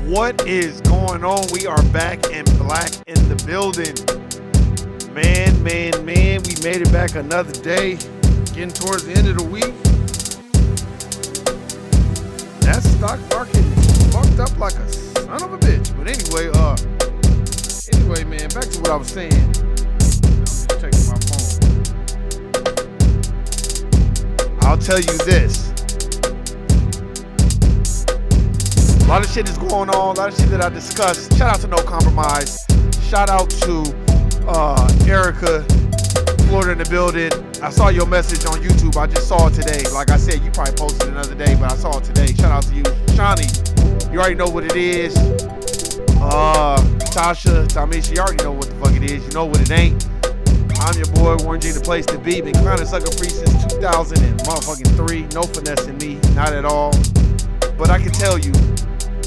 What is going on? We are back and black in the building. Man, we made it back another day. Getting towards the end of the week. That stock market fucked up like a son of a bitch. But anyway, man, back to what I was saying. I'm just checking my phone. I'll tell you this. A lot of shit is going on, a lot of shit that I discussed. Shout out to No Compromise. Shout out to Erica, Florida in the building. I saw your message on YouTube. I just saw it today. Like I said, you probably posted it another day, but I saw it today. Shout out to you. Shawnee, you already know what it is. Tasha, Tamisha, you already know what the fuck it is. You know what it ain't. I'm your boy, Warren G, the place to be. Been clowning sucker free since 2003. No finessing me, not at all. But I can tell you,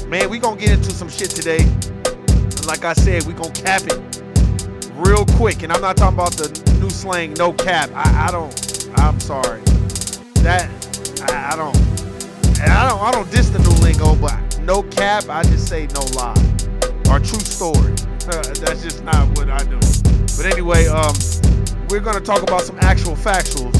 man, we gonna get into some shit today. And like I said, we gonna cap it real quick. And I'm not talking about the new slang, no cap. I'm sorry. I don't diss the new lingo, but no cap, I just say no lie. Or true story. That's just not what I do. But anyway, we're gonna talk about some actual factuals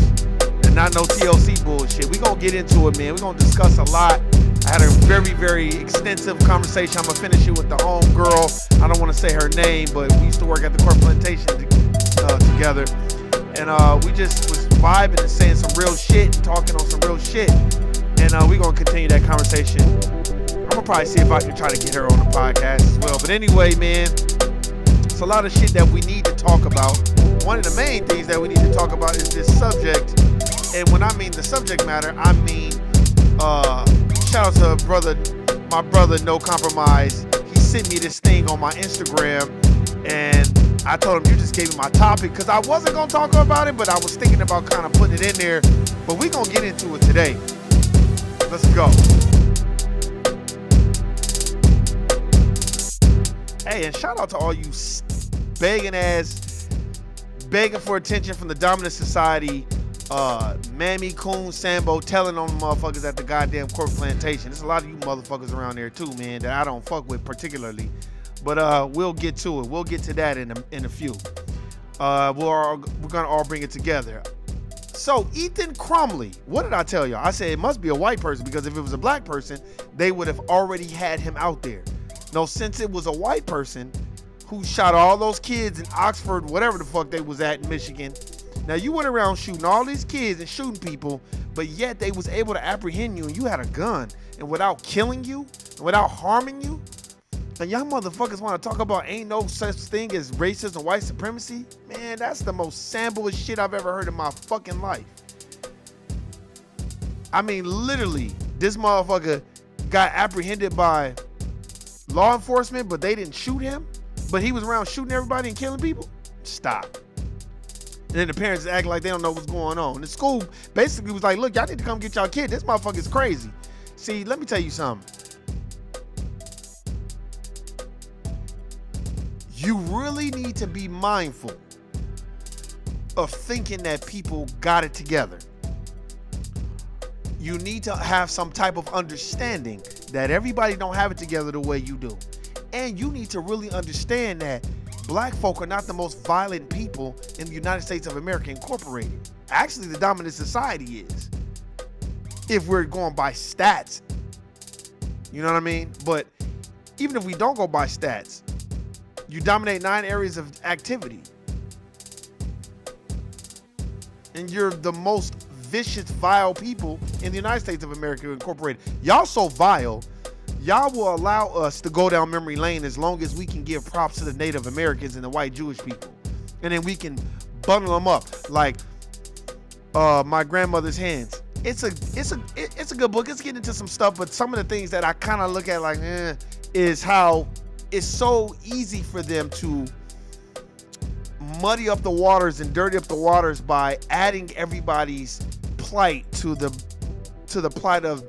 and not no TLC bullshit. We gonna get into it, man. We gonna discuss a lot. I had a very, very extensive conversation. I'm going to finish it with the home girl. I don't want to say her name, but we used to work at the Corp Plantation together. And we just was vibing and saying some real shit and talking on some real shit. And we're going to continue that conversation. I'm going to probably see if I can try to get her on the podcast as well. But anyway, man, it's a lot of shit that we need to talk about. One of the main things that we need to talk about is this subject. And when I mean the subject matter, I mean... shout out to my brother, No Compromise. He sent me this thing on my Instagram, and I told him, you just gave me my topic, because I wasn't going to talk about it, but I was thinking about kind of putting it in there. But we're going to get into it today. Let's go. Hey, and shout out to all you begging for attention from the dominant society. Mammy, Coon, Sambo telling on the motherfuckers at the goddamn Corp Plantation. There's a lot of you motherfuckers around there too, man, that I don't fuck with particularly. But we'll get to it. We'll get to that in a few. We're gonna all bring it together. So Ethan Crumley, what did I tell y'all? I said it must be a white person, because if it was a black person, they would have already had him out there. No, since it was a white person who shot all those kids in Oxford, whatever the fuck they was at in Michigan. Now, you went around shooting all these kids and shooting people, but yet they was able to apprehend you, and you had a gun. And without killing you, and without harming you, and y'all motherfuckers want to talk about ain't no such thing as racism and white supremacy? Man, that's the most samboish shit I've ever heard in my fucking life. I mean, literally, this motherfucker got apprehended by law enforcement, but they didn't shoot him? But he was around shooting everybody and killing people? Stop. And then the parents acting like they don't know what's going on. The school basically was like, look, y'all need to come get y'all kid. This motherfucker's crazy. See, let me tell you something. You really need to be mindful of thinking that people got it together. You need to have some type of understanding that everybody don't have it together the way you do. And you need to really understand that black folk are not the most violent people in the United States of America Incorporated. Actually, the dominant society is, if we're going by stats. You know what I mean? But even if we don't go by stats, you dominate 9 areas of activity. And you're the most vicious, vile people in the United States of America Incorporated. Y'all so vile, y'all will allow us to go down memory lane as long as we can give props to the Native Americans and the white Jewish people. And then we can bundle them up like My Grandmother's Hands. It's a good book. It's getting into some stuff, but some of the things that I kind of look at like, is how it's so easy for them to muddy up the waters and dirty up the waters by adding everybody's plight to the plight of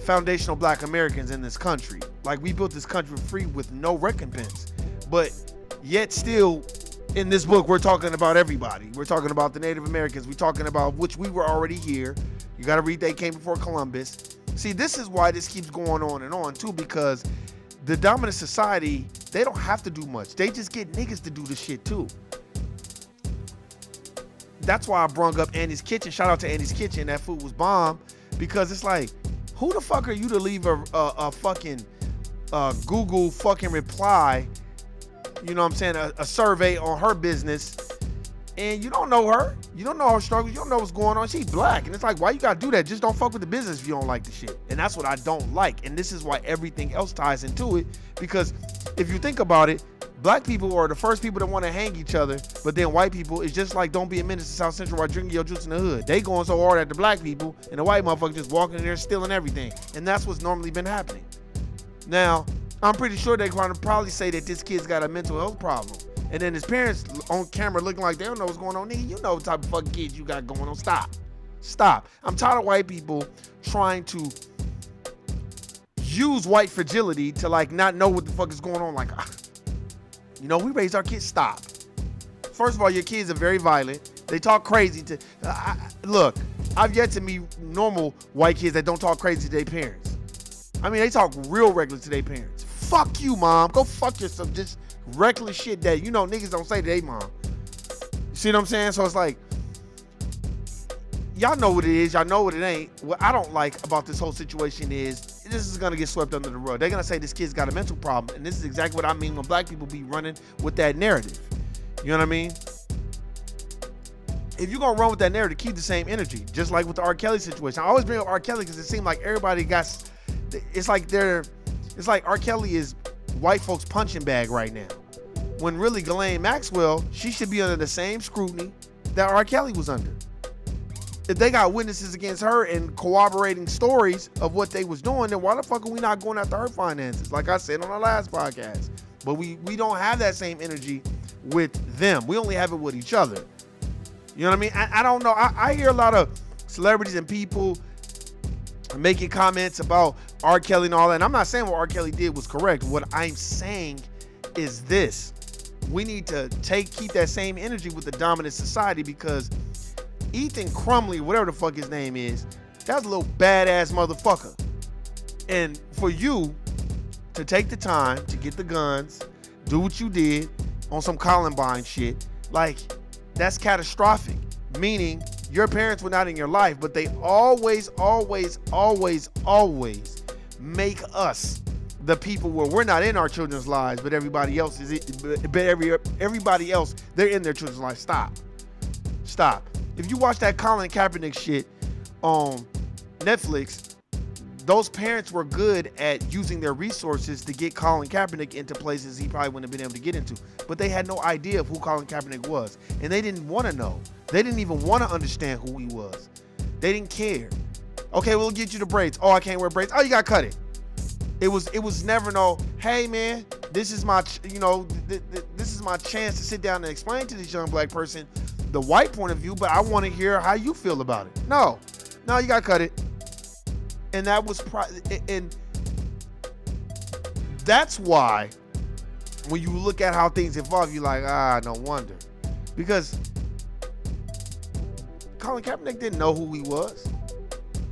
foundational black Americans in this country. Like, we built this country free with no recompense, but yet still in this book we're talking about everybody. We're talking about the Native Americans. We're talking about which we were already here. You got to read They Came Before Columbus. See, this is why this keeps going on and on too, because the dominant society, they don't have to do much. They just get niggas to do the shit too. That's why I brung up Annie's Kitchen. Shout out to Annie's Kitchen. That food was bomb, because it's like, who the fuck are you to leave a fucking Google fucking reply, you know what I'm saying, a survey on her business, and you don't know her, you don't know her struggles, you don't know what's going on. She's black, and it's like, why you gotta do that? Just don't fuck with the business if you don't like the shit. And that's what I don't like, and this is why everything else ties into it, because if you think about it, black people are the first people that want to hang each other, but then white people is just like, don't be a menace to South Central while drinking your juice in the hood. They going so hard at the black people, and the white motherfuckers just walking in there stealing everything, and that's what's normally been happening. Now, I'm pretty sure they're going to probably say that this kid's got a mental health problem, and then his parents on camera looking like they don't know what's going on. Nigga, you know what type of fucking kid you got going on. Stop. I'm tired of white people trying to use white fragility to like not know what the fuck is going on. Like, you know, we raised our kids. Stop. First of all, your kids are very violent. They talk crazy to. Look, I've yet to meet normal white kids that don't talk crazy to their parents. I mean, they talk real regular to their parents. Fuck you, mom. Go fuck yourself. Just reckless shit that, you know, niggas don't say to their mom. You see what I'm saying? So it's like, y'all know what it is. Y'all know what it ain't. What I don't like about this whole situation is this is going to get swept under the rug. They're going to say this kid's got a mental problem. And this is exactly what I mean when black people be running with that narrative. You know what I mean? If you're going to run with that narrative, keep the same energy. Just like with the R. Kelly situation. I always bring up R. Kelly because it seemed like everybody got... It's like R. Kelly is white folks' punching bag right now. When really Ghislaine Maxwell, she should be under the same scrutiny that R. Kelly was under. If they got witnesses against her and corroborating stories of what they was doing, then why the fuck are we not going after her finances? Like I said on our last podcast. But we don't have that same energy with them. We only have it with each other. You know what I mean? I don't know. I hear a lot of celebrities and people making comments about R. Kelly and all that. And I'm not saying what R. Kelly did was correct. What I'm saying is this. We need to keep that same energy with the dominant society, because Ethan Crumley, whatever the fuck his name is, that's a little badass motherfucker. And for you to take the time to get the guns, do what you did on some Columbine shit, like, that's catastrophic. Meaning your parents were not in your life, but they always make us the people where we're not in our children's lives, but everybody else is. Everybody else, they're in their children's life. Stop. If you watch that Colin Kaepernick shit on Netflix, those parents were good at using their resources to get Colin Kaepernick into places he probably wouldn't have been able to get into. But they had no idea of who Colin Kaepernick was, and they didn't want to know. They didn't even want to understand who he was. They didn't care. Okay, we'll get you the braids. Oh, I can't wear braids. Oh, you got to cut it. It was never no, hey man, this is my, this is my chance to sit down and explain to this young black person the white point of view, but I want to hear how you feel about it. No, you got to cut it. And that was, and that's why when you look at how things evolve, you're like, no wonder. Because Colin Kaepernick didn't know who he was.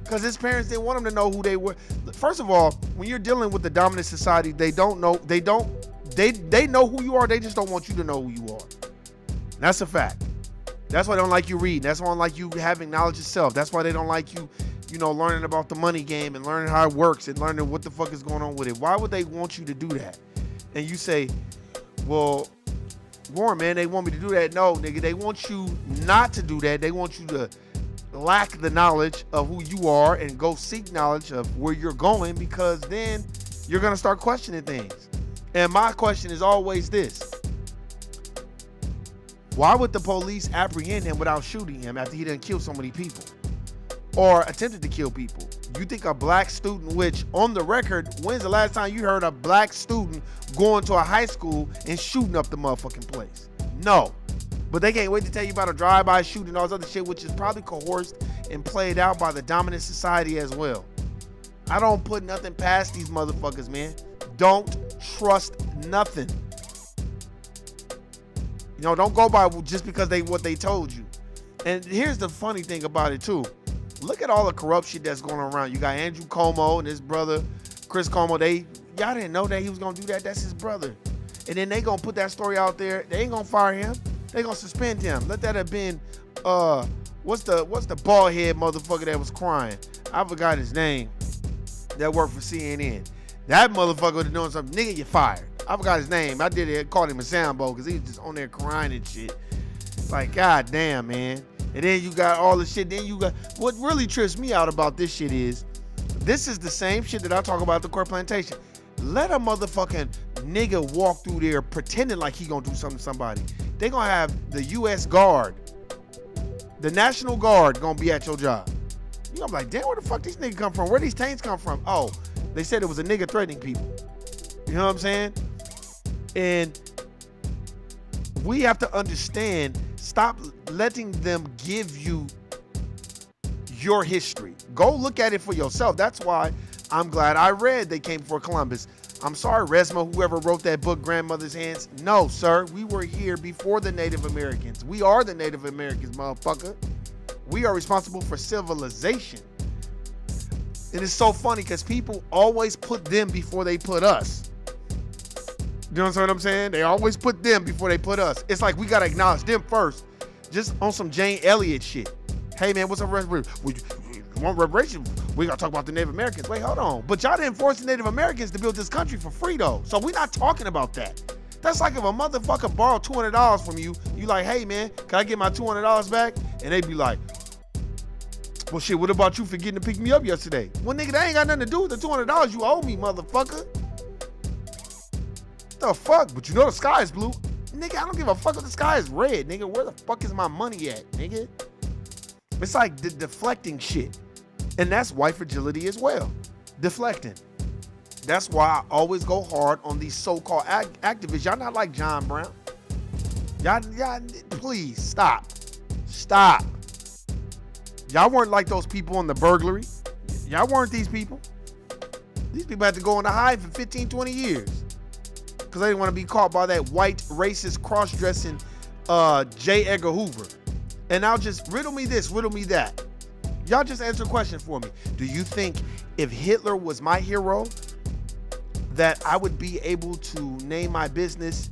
Because his parents didn't want him to know who they were. First of all, when you're dealing with the dominant society, they know who you are. They just don't want you to know who you are. That's a fact. That's why they don't like you reading. That's why they don't like you having knowledge of self. That's why they don't like you, learning about the money game and learning how it works and learning what the fuck is going on with it. Why would they want you to do that? And you say, well, Warren, man, they want me to do that. No, nigga, they want you not to do that. They want you to lack the knowledge of who you are and go seek knowledge of where you're going, because then you're going to start questioning things. And my question is always this. Why would the police apprehend him without shooting him after he done killed so many people or attempted to kill people? You think a black student, which on the record, when's the last time you heard a black student going to a high school and shooting up the motherfucking place? No. But they can't wait to tell you about a drive-by shooting and all this other shit, which is probably coerced and played out by the dominant society as well. I don't put nothing past these motherfuckers, man. Don't trust nothing. Don't go by just because what they told you. And here's the funny thing about it too. Look at all the corrupt shit that's going around. You got Andrew Cuomo and his brother, Chris Cuomo. Y'all didn't know that he was going to do that. That's his brother. And then they going to put that story out there. They ain't going to fire him. They going to suspend him. Let that have been, what's the bald head motherfucker that was crying? I forgot his name. That worked for CNN. That motherfucker was doing something. Nigga, you fired. I forgot his name. I called him a Sambo because he was just on there crying and shit. Like, god damn, man. And then you got all the shit. Then you got, what really trips me out about this shit is, this is the same shit that I talk about at the court plantation. Let a motherfucking nigga walk through there pretending like he gonna do something to somebody. They gonna have the U.S. Guard, the National Guard gonna be at your job. You gonna be like, damn, where the fuck these niggas come from? Where these tanks come from? Oh, they said it was a nigga threatening people. You know what I'm saying? And we have to understand, stop letting them give you your history. Go look at it for yourself. That's why I'm glad I read They Came Before Columbus. I'm sorry, Resma, whoever wrote that book, Grandmother's Hands. No, sir, we were here before the Native Americans. We are the Native Americans, motherfucker. We are responsible for civilization. And it's so funny because people always put them before they put us. You know what I'm saying? They always put them before they put us. It's like we got to acknowledge them first. Just on some Jane Elliott shit. Hey, man, what's up, want reparation? We got to talk about the Native Americans. Wait, hold on. But y'all didn't force the Native Americans to build this country for free, though. So we're not talking about that. That's like if a motherfucker borrowed $200 from you, you like, hey, man, can I get my $200 back? And they be like, well, shit, what about you forgetting to pick me up yesterday? Well, nigga, that ain't got nothing to do with the $200 you owe me, motherfucker. The fuck? But you know the sky is blue. Nigga, I don't give a fuck if the sky is red, nigga. Where the fuck is my money at, nigga? It's like the deflecting shit. And that's white fragility as well. Deflecting. That's why I always go hard on these so-called activists. Y'all not like John Brown. Y'all, please, stop. Stop. Y'all weren't like those people in the burglary. Y'all weren't these people. These people had to go in the hide for 15, 20 years. Because they didn't want to be caught by that white, racist, cross-dressing J. Edgar Hoover. And now just riddle me this, riddle me that. Y'all just answer a question for me. Do you think if Hitler was my hero, that I would be able to name my business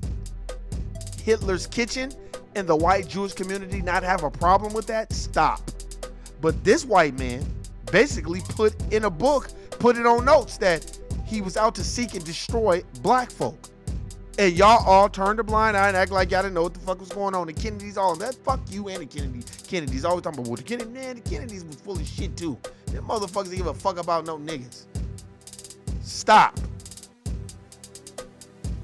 Hitler's Kitchen and the white Jewish community not have a problem with that? Stop. But this white man basically put in a book, put it on notes that he was out to seek and destroy black folk. And y'all all turned a blind eye and act like y'all didn't know what the fuck was going on. The Kennedys, all that. Fuck you and the Kennedys. Always talking about, well, the Kennedys was full of shit too. Them motherfuckers didn't give a fuck about no niggas. Stop.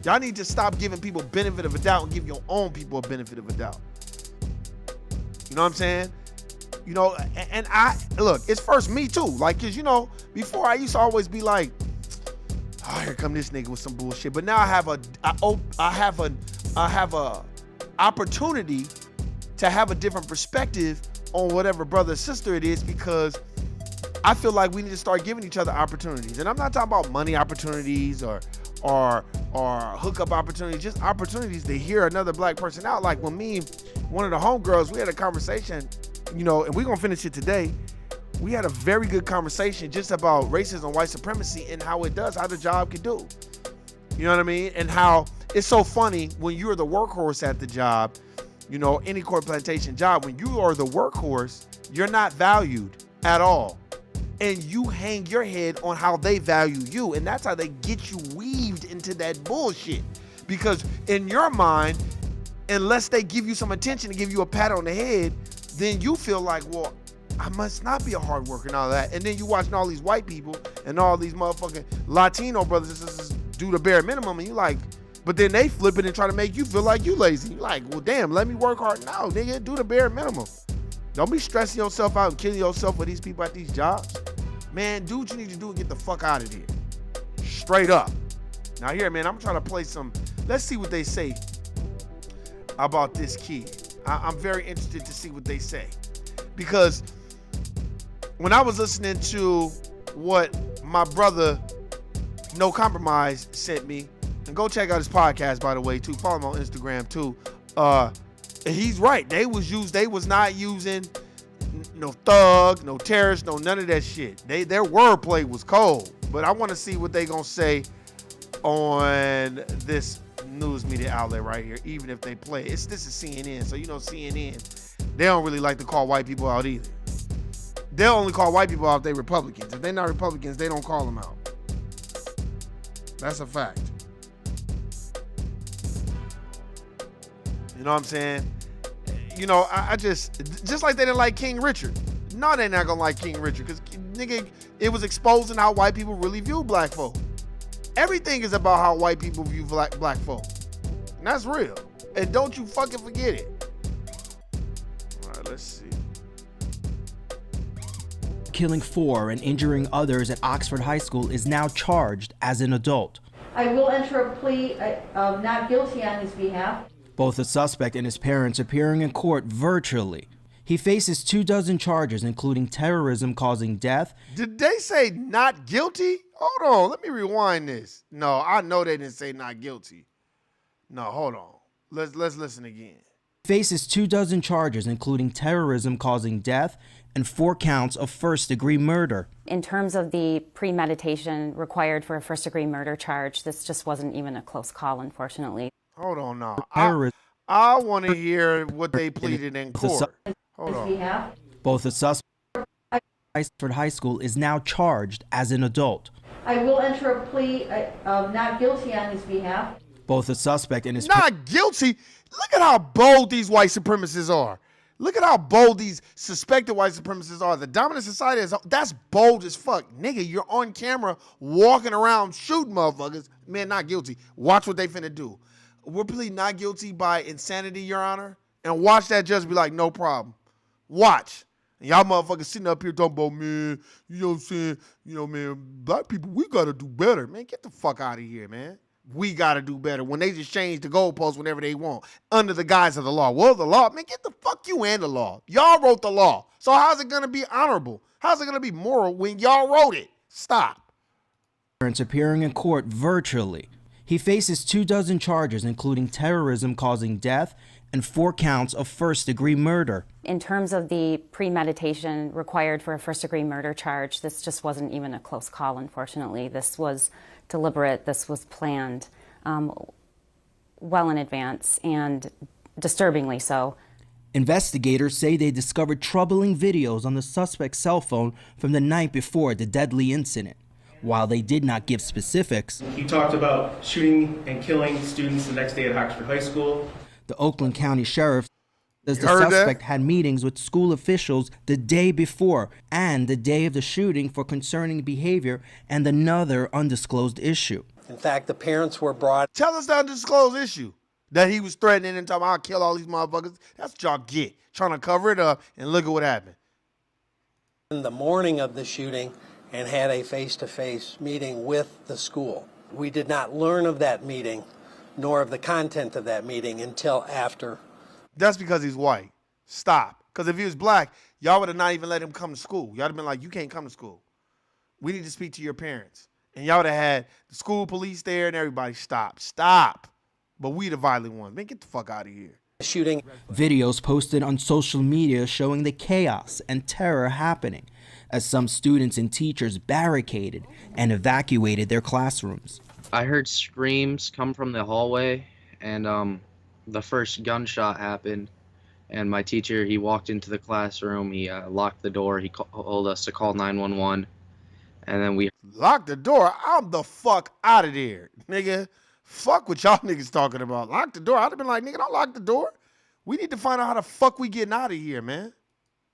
Y'all need to stop giving people benefit of a doubt and give your own people a benefit of a doubt. You know what I'm saying? You know, and I, look, it's first me too. Like, cause you know, before I used to always be like, oh, here come this nigga with some bullshit. But now I have a opportunity to have a different perspective on whatever brother or sister it is, because I feel like we need to start giving each other opportunities. And I'm not talking about money opportunities or hookup opportunities, just opportunities to hear another black person out. Like when me, one of the homegirls, we had a conversation, you know, and we're gonna finish it today. We had a very good conversation just about racism, white supremacy, and how it does, how the job can do. You know what I mean? And how it's so funny when you're the workhorse at the job, you know, any court plantation job, when you are the workhorse, you're not valued at all. And you hang your head on how they value you. And that's how they get you weaved into that bullshit. Because in your mind, unless they give you some attention and give you a pat on the head, then you feel like, well, I must not be a hard worker and all that. And then you watching all these white people and all these motherfucking Latino brothers and sisters do the bare minimum, and you like, but then they flip it and try to make you feel like you lazy. You like, well, damn, let me work hard. No, nigga, do the bare minimum. Don't be stressing yourself out and killing yourself with these people at these jobs. Man, do what you need to do and get the fuck out of here. Straight up. Now here, man, I'm trying to play some, let's see what they say about this kid. I'm very interested to see what they say. Because when I was listening to what my brother No Compromise sent me, and go check out his podcast, by the way, too. Follow him on Instagram too. He's right. They was not using No thug, no terrorist, no none of that shit. Their wordplay was cold. But I want to see what they gonna say on this news media outlet right here, even if they play. This is CNN, so you know CNN, they don't really like to call white people out either. They'll only call white people out if they're Republicans. If they're not Republicans, they don't call them out. That's a fact. You know what I'm saying? You know, I just like they didn't like King Richard. No, they're not gonna like King Richard because nigga, it was exposing how white people really view black folk. Everything is about how white people view black folk. And that's real. And don't you fucking forget it. All right, let's see. Killing 4 and injuring others at Oxford High School is now charged as an adult. I will enter a plea of not guilty on his behalf. Both the suspect and his parents appearing in court virtually. He faces 24 charges, including terrorism causing death. Did they say not guilty? Hold on, let me rewind this. No, I know they didn't say not guilty. No, hold on. Let's listen again. Faces 24 charges, including terrorism causing death and 4 counts of first-degree murder. In terms of the premeditation required for a first-degree murder charge, this just wasn't even a close call, unfortunately. Hold on now. I want to hear what they pleaded in court. Hold on. Both the suspect at Oxford High School is now charged as an adult. I will enter a plea of not guilty on his behalf. Both the suspect and his not guilty. Look at how bold these white supremacists are. Look at how bold these suspected white supremacists are. The dominant society that's bold as fuck. Nigga, you're on camera walking around shooting motherfuckers. Man, not guilty. Watch what they finna do. We're pleading not guilty by insanity, Your Honor. And watch that judge be like, no problem. Watch. And y'all motherfuckers sitting up here talking about, man, you know what I'm saying? You know, man, black people, we gotta do better. Man, get the fuck out of here, man. We gotta do better when they just change the goalposts whenever they want under the guise of the law. Well, the law, man, get the fuck you and the law. Y'all wrote the law. So how's it gonna be honorable? How's it gonna be moral when y'all wrote it? Stop. Parents appearing in court virtually. He faces 24 charges, including terrorism causing death and 4 counts of first-degree murder. In terms of the premeditation required for a first-degree murder charge, this just wasn't even a close call, unfortunately. This was deliberate. This was planned well in advance, and disturbingly so. Investigators say they discovered troubling videos on the suspect's cell phone from the night before the deadly incident. While they did not give specifics, he talked about shooting and killing students the next day at Oxford High School. The Oakland County Sheriff says the suspect had meetings with school officials the day before and the day of the shooting for concerning behavior and another undisclosed issue. In fact, the parents were brought. Tell us the undisclosed issue. That he was threatening and talking, I'll kill all these motherfuckers. That's what y'all get. Trying to cover it up, and look at what happened. In the morning of the shooting, and had a face-to-face meeting with the school. We did not learn of that meeting, nor of the content of that meeting until after. That's because he's white. Stop. Because if he was black, y'all would have not even let him come to school. Y'all would have been like, you can't come to school. We need to speak to your parents. And y'all would have had the school police there and everybody. Stop. But we the violent ones. Man, get the fuck out of here. Shooting. Videos posted on social media showing the chaos and terror happening as some students and teachers barricaded and evacuated their classrooms. I heard screams come from the hallway, and the first gunshot happened, and my teacher, he walked into the classroom, he locked the door, he told us to call 911, and then we lock the door. I'm the fuck out of there, nigga. Fuck what y'all niggas talking about. Lock the door. I'd have been like, nigga, don't lock the door. We need to find out how the fuck we getting out of here, man.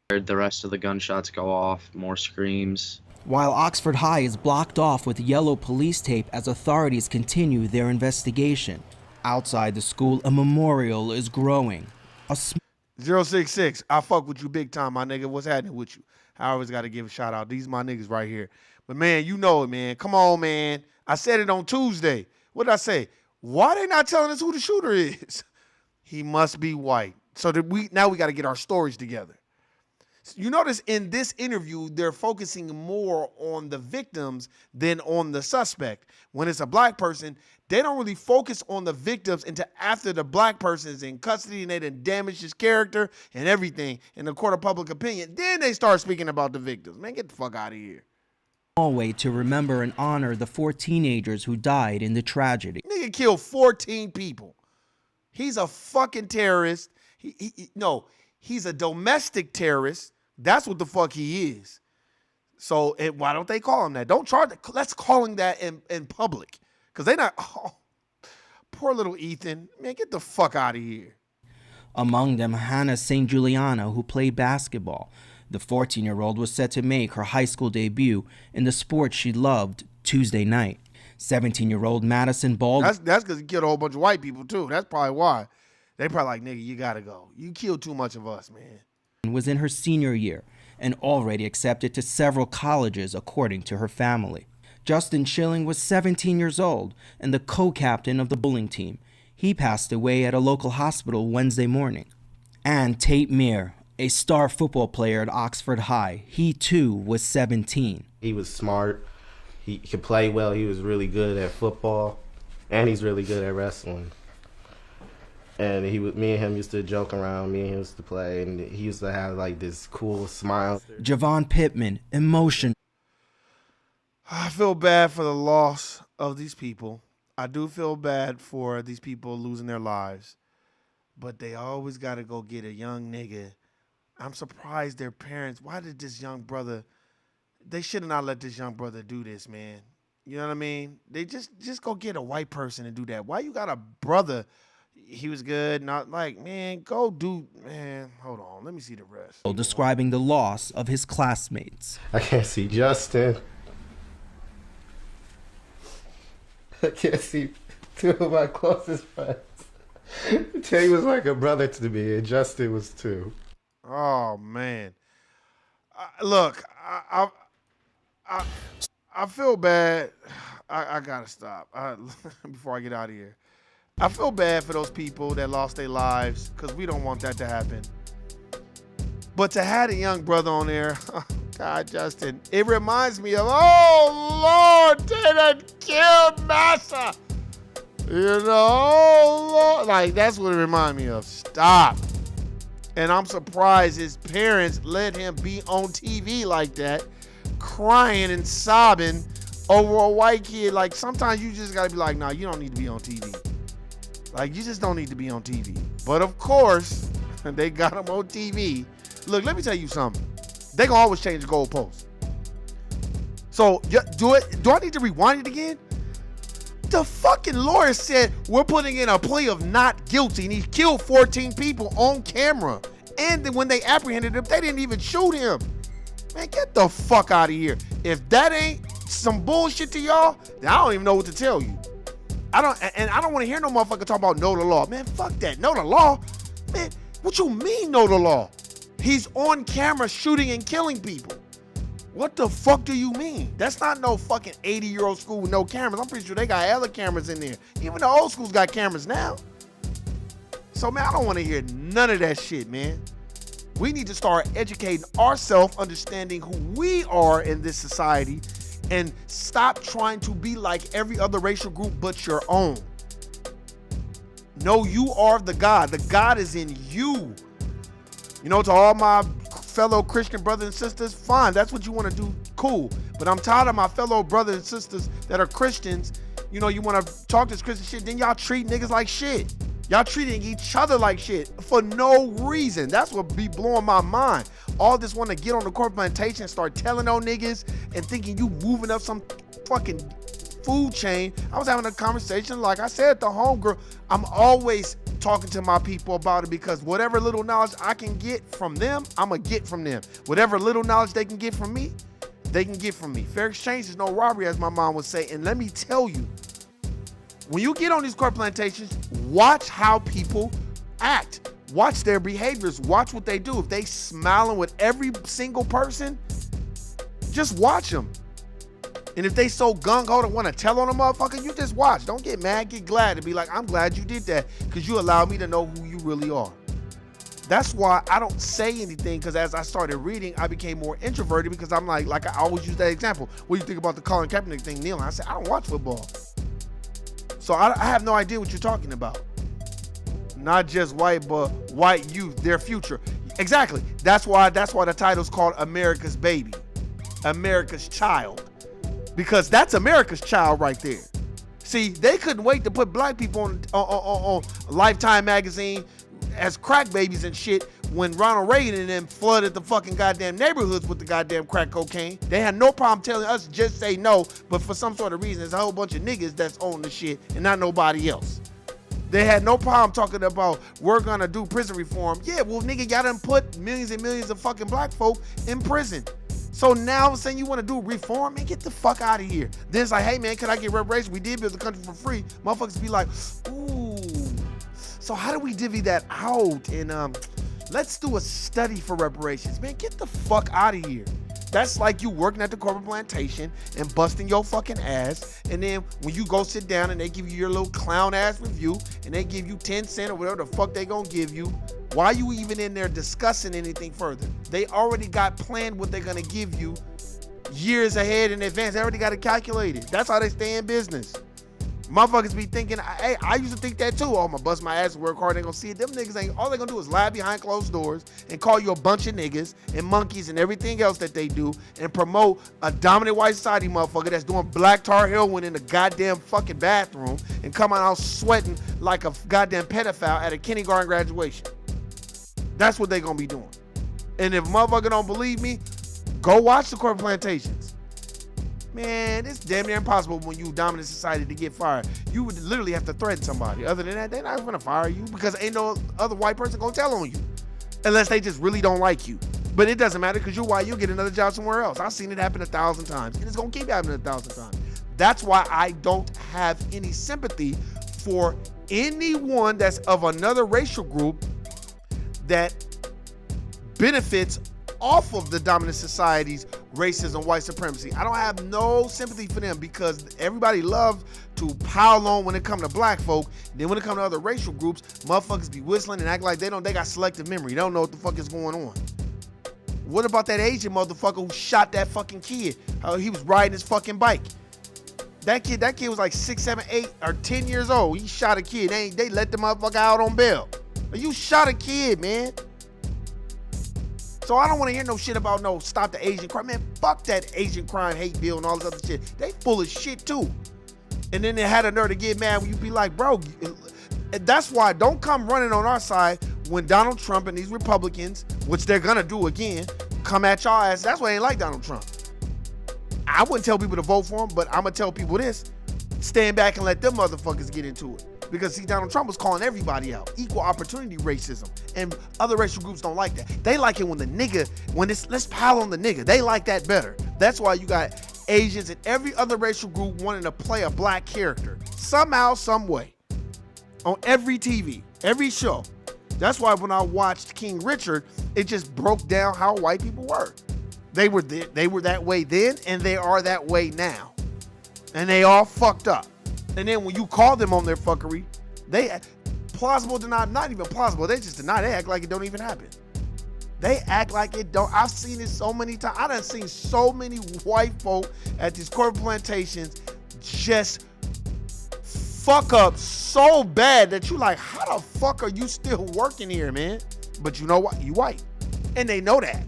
Heard the rest of the gunshots go off, more screams. While Oxford High is blocked off with yellow police tape as authorities continue their investigation. Outside the school, a memorial is growing. 066, I fuck with you big time, my nigga. What's happening with you? I always got to give a shout out. These my niggas right here. But man, you know it, man. Come on, man. I said it on Tuesday. What did I say? Why they not telling us who the shooter is? He must be white. So that now we got to get our stories together. You notice in this interview, they're focusing more on the victims than on the suspect. When it's a black person, they don't really focus on the victims until after the black person is in custody and they done damaged his character and everything in the court of public opinion. Then they start speaking about the victims. Man, get the fuck out of here. Hallway to remember and honor the 4 teenagers who died in the tragedy. Nigga killed 14 people. He's a fucking terrorist. He's a domestic terrorist. That's what the fuck he is. So why don't they call him that? Don't charge it. Let's call him that in public. Because they not, poor little Ethan. Man, get the fuck out of here. Among them, Hannah St. Juliana, who played basketball. The 14-year-old was set to make her high school debut in the sport she loved Tuesday night. 17-year-old Madison Baldwin. That's because he killed a whole bunch of white people, too. That's probably why. They probably like, nigga, you got to go. You killed too much of us, man. Was in her senior year and already accepted to several colleges according to her family. Justin Schilling was 17 years old and the co-captain of the bowling team. He passed away at a local hospital Wednesday morning. And Tate Meir, a star football player at Oxford High, he too was 17. He was smart. He could play well. He was really good at football, and he's really good at wrestling. And me and him used to joke around. Me and him used to play, and he used to have like this cool smile. Javon Pittman, emotion. I feel bad for the loss of these people. I do feel bad for these people losing their lives. But they always got to go get a young nigga. I'm surprised their parents, why did this young brother, they should have not let this young brother do this, man. You know what I mean? They just go get a white person and do that. Why you got a brother? He was good, not like, man, go do, man, hold on. Let me see the rest. Describing the loss of his classmates. I can't see Justin. I can't see 2 of my closest friends. Jay was like a brother to me, and Justin was too. Oh, man. Look, I feel bad. I got to stop before I get out of here. I feel bad for those people that lost their lives because we don't want that to happen. But to have a young brother on there, God, Justin, it reminds me of, oh, Lord, they done killed Massa. You know, oh, Lord. Like, that's what it reminds me of. Stop. And I'm surprised his parents let him be on TV like that, crying and sobbing over a white kid. Like, sometimes you just got to be like, nah, you don't need to be on TV. Like, you just don't need to be on TV. But, of course, they got him on TV. Look, let me tell you something. They can always change the goalpost. So, do I need to rewind it again? The fucking lawyer said we're putting in a plea of not guilty, and he killed 14 people on camera. And then when they apprehended him, they didn't even shoot him. Man, get the fuck out of here. If that ain't some bullshit to y'all, then I don't even know what to tell you. I don't want to hear no motherfucker talk about know the law. Man, fuck that. Know the law? Man, what you mean know the law? He's on camera shooting and killing people. What the fuck do you mean? That's not no fucking 80-year-old school with no cameras. I'm pretty sure they got other cameras in there. Even the old school's got cameras now. So, man, I don't want to hear none of that shit, man. We need to start educating ourselves, understanding who we are in this society, and stop trying to be like every other racial group but your own. No, you are the God. The God is in you. You know, to all my fellow Christian brothers and sisters, fine, that's what you want to do, cool. But I'm tired of my fellow brothers and sisters that are Christians. You know, you want to talk this Christian shit, then y'all treat niggas like shit. Y'all treating each other like shit for no reason. That's what be blowing my mind. All this want to get on the corporate plantation and start telling on niggas and thinking you moving up some fucking food chain. I was having a conversation, like I said, the homegirl. I'm always talking to my people about it because whatever little knowledge I can get from them, I'm going to get from them. Whatever little knowledge they can get from me, they can get from me. Fair exchange is no robbery, as my mom would say. And let me tell you, when you get on these corporate plantations, watch how people act. Watch their behaviors. Watch what they do. If they smiling with every single person, just watch them. And if they so gung-ho to want to tell on a motherfucker, you just watch. Don't get mad, get glad, and be like, I'm glad you did that because you allowed me to know who you really are. That's why I don't say anything, because as I started reading, I became more introverted, because I'm like I always use that example. What do you think about the Colin Kaepernick thing, Neil? And I said, I don't watch football. So I have no idea what you're talking about. Not just white, but white youth, their future. Exactly. That's why the title's called America's Baby, America's Child, because that's America's child right there. See, they couldn't wait to put black people on Lifetime magazine as crack babies and shit when Ronald Reagan and them flooded the fucking goddamn neighborhoods with the goddamn crack cocaine. They had no problem telling us just say no, but for some sort of reason, there's a whole bunch of niggas that's on the shit and not nobody else. They had no problem talking about we're gonna do prison reform. Yeah, well, nigga, y'all done put millions and millions of fucking black folk in prison. So now saying you want to do reform, man, get the fuck out of here. Then it's like, hey man, can I get reparations? We did build the country for free. Motherfuckers be like, ooh. So how do we divvy that out? And let's do a study for reparations. Man, get the fuck out of here. That's like you working at the corporate plantation and busting your fucking ass. And then when you go sit down and they give you your little clown ass review and they give you 10 cents or whatever the fuck they gonna give you, why are you even in there discussing anything further? They already got planned what they're gonna give you years ahead in advance. They already got it calculated. That's how they stay in business. Motherfuckers be thinking, hey, I used to think that too. Oh, I'm gonna bust my ass and work hard. They gonna see it. Them niggas ain't, all they gonna do is lie behind closed doors and call you a bunch of niggas and monkeys and everything else that they do and promote a dominant white society motherfucker that's doing black tar heroin in the goddamn fucking bathroom and coming out sweating like a goddamn pedophile at a kindergarten graduation. That's what they gonna be doing. And if motherfucker don't believe me, go watch the corporate plantations. Man, it's damn near impossible when you dominant society to get fired. You would literally have to threaten somebody. Other than that, they're not gonna fire you because ain't no other white person gonna tell on you. Unless they just really don't like you. But it doesn't matter because you're white, you'll get another job somewhere else. I've seen it happen 1,000 times. And it's gonna keep happening 1,000 times. That's why I don't have any sympathy for anyone that's of another racial group that benefits off of the dominant society's racism, white supremacy. I don't have no sympathy for them because everybody loves to pile on when it comes to black folk. Then when it comes to other racial groups, motherfuckers be whistling and act like they got selective memory. They don't know what the fuck is going on. What about that Asian motherfucker who shot that fucking kid? How he was riding his fucking bike. That kid was like 6, 7, 8, or 10 years old. He shot a kid. They let the motherfucker out on bail. But you shot a kid, man. So I don't want to hear no shit about no stop the Asian crime. Man, fuck that Asian crime hate bill and all this other shit. They full of shit too. And then they had a nerve to get mad when you be like, bro, that's why don't come running on our side when Donald Trump and these Republicans, which they're gonna do again, come at y'all ass. That's why I ain't like Donald Trump. I wouldn't tell people to vote for him, but I'm gonna tell people this. Stand back and let them motherfuckers get into it. Because see, Donald Trump was calling everybody out. Equal opportunity racism. And other racial groups don't like that. They like it when let's pile on the nigga. They like that better. That's why you got Asians and every other racial group wanting to play a black character. Somehow, some way. On every TV, every show. That's why when I watched King Richard, it just broke down how white people were. They were that way then, and they are that way now. And they all fucked up. And then when you call them on their fuckery, they plausible deny, not even plausible. They just deny. They act like it don't even happen. They act like it don't. I've seen it so many times. I done seen so many white folk at these corporate plantations just fuck up so bad that you like, how the fuck are you still working here, man? But you know what? You white. And they know that.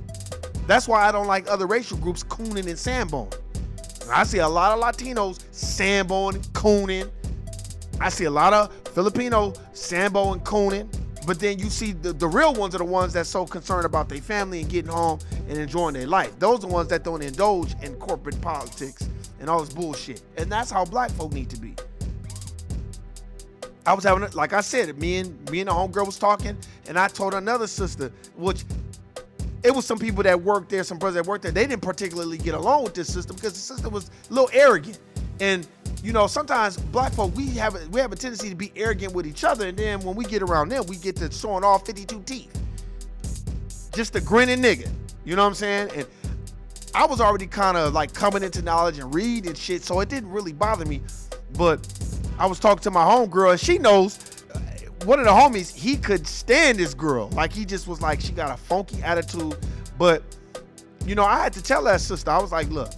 That's why I don't like other racial groups cooning and samboing. I see a lot of Latinos samboing, cooning. I see a lot of Filipino sambo and cooning. But then you see the real ones are the ones that's so concerned about their family and getting home and enjoying their life. Those are the ones that don't indulge in corporate politics and all this bullshit. And that's how black folk need to be. I was having, like I said, me and the homegirl was talking, and I told another sister, which it was some people that worked there, some brothers that worked there. They didn't particularly get along with this system because the system was a little arrogant. And you know, sometimes black folk, we have a tendency to be arrogant with each other, and then when we get around them, we get to showing off 52 teeth. Just a grinning nigga. You know what I'm saying? And I was already kind of like coming into knowledge and read and shit, so it didn't really bother me. But I was talking to my homegirl, and she knows one of the homies, he could stand this girl. Like, he just was like, she got a funky attitude. But, you know, I had to tell that sister, I was like, look,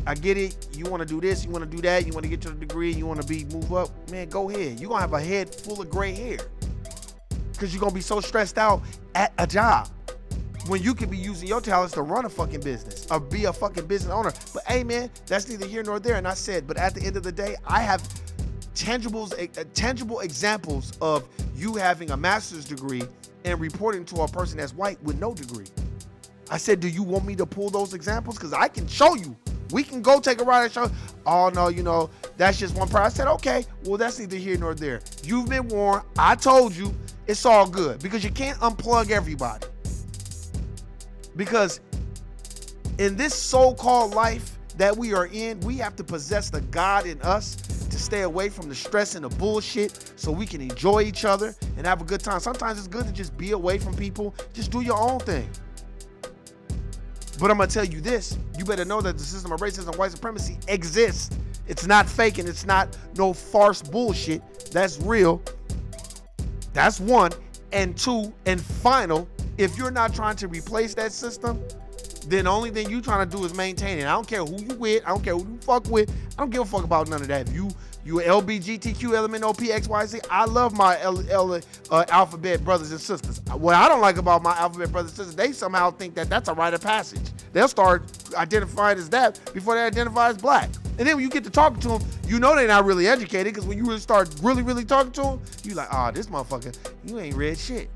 I get it. You want to do this, you want to do that, you want to get your degree, you want to move up. Man, go ahead. You're going to have a head full of gray hair because you're going to be so stressed out at a job when you could be using your talents to run a fucking business or be a fucking business owner. But hey, man, that's neither here nor there. And I said, but at the end of the day, I have tangible examples of you having a master's degree and reporting to a person that's white with no degree. I said, do you want me to pull those examples? Because I can show you. We can go take a ride and show. Oh, no, you know, that's just one person. I said, okay, well, that's neither here nor there. You've been warned. I told you. It's all good. Because you can't unplug everybody. Because in this so-called life that we are in, we have to possess the God in us to stay away from the stress and the bullshit so we can enjoy each other and have a good time. Sometimes it's good to just be away from people. Just do your own thing. But I'm going to tell you this. You better know that the system of racism and white supremacy exists. It's not fake and it's not no farce bullshit. That's real. That's one. And two, and final, if you're not trying to replace that system, then the only thing you're trying to do is maintain it. I don't care who you with. I don't care who you fuck with. I don't give a fuck about none of that. If you LBGTQ, LMNOP, XYZ, I love my alphabet brothers and sisters. What I don't like about my alphabet brothers and sisters, they somehow think that that's a rite of passage. They'll start identifying as that before they identify as black. And then when you get to talking to them, you know they're not really educated, because when you really start really talking to them, you like, this motherfucker, you ain't read shit.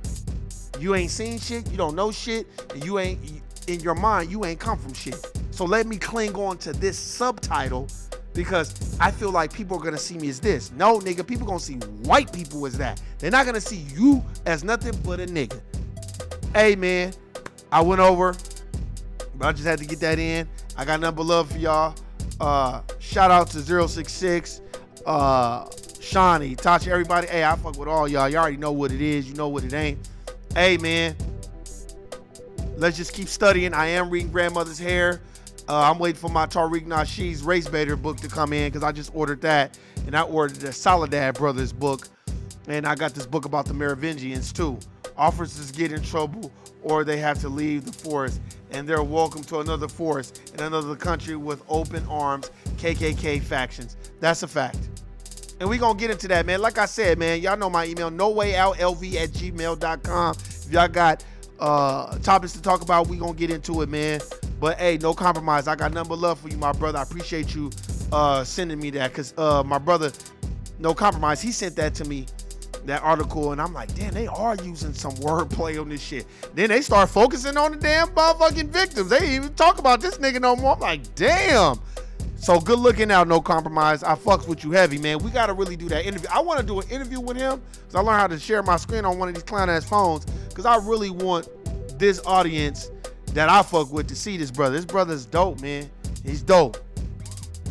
You ain't seen shit. You don't know shit. And you ain't, in your mind, you ain't come from shit. So let me cling on to this subtitle, because I feel like people are going to see me as this. No, nigga, people going to see white people as that. They're not going to see you as nothing but a nigga. Hey, man, I went over, but I just had to get that in. I got nothing but love for y'all. Shout out to 066, Shawnee, Tasha, everybody. Hey, I fuck with all y'all. Y'all already know what it is. You know what it ain't. Hey, man, let's just keep studying. I am reading Grandmother's Hair. I'm waiting for my Tariq Nasheed's Race Baiter book to come in, because I just ordered that. And I ordered the Soledad Brothers book. And I got this book about the Merovingians too. Officers get in trouble or they have to leave the forest, and they're welcome to another forest in another country with open arms, KKK factions. That's a fact. And we gonna get into that, man. Like I said, man, y'all know my email, nowayoutlv@gmail.com. If y'all got topics to talk about, we gonna get into it, man. But hey, no compromise. I got nothing but love for you, my brother. I appreciate you sending me that, because my brother, No Compromise, he sent that to me, that article, and I'm like, damn, they are using some wordplay on this shit. Then they start focusing on the damn motherfucking victims. They ain't even talk about this nigga no more. I'm like, damn. So good looking out, No Compromise. I fucks with you heavy, man. We got to really do that interview. I want to do an interview with him, because I learned how to share my screen on one of these clown-ass phones, because I really want this audience that I fuck with to see this brother. This brother's dope, man. He's dope.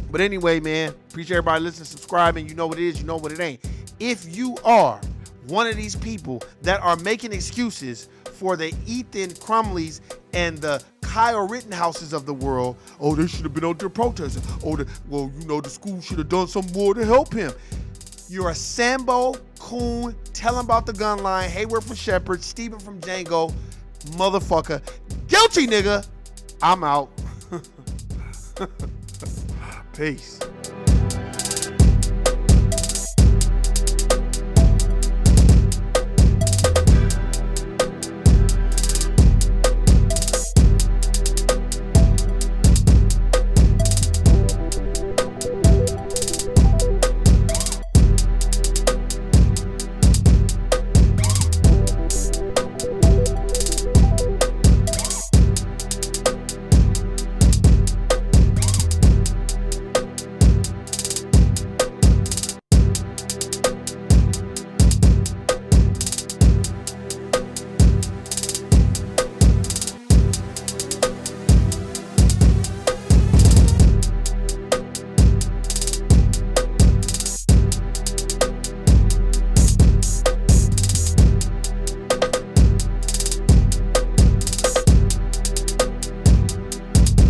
But anyway, man, appreciate everybody listening, subscribing. You know what it is, you know what it ain't. If you are one of these people that are making excuses for the Ethan Crumleys and the Kyle Rittenhouses of the world, oh, they should have been out there protesting. Oh, the school should have done some more to help him. You're a Sambo, Coon, tell him about the gun line, Hayward from Shepherd, Steven from Django, motherfucker. Guilty, nigga. I'm out. Peace.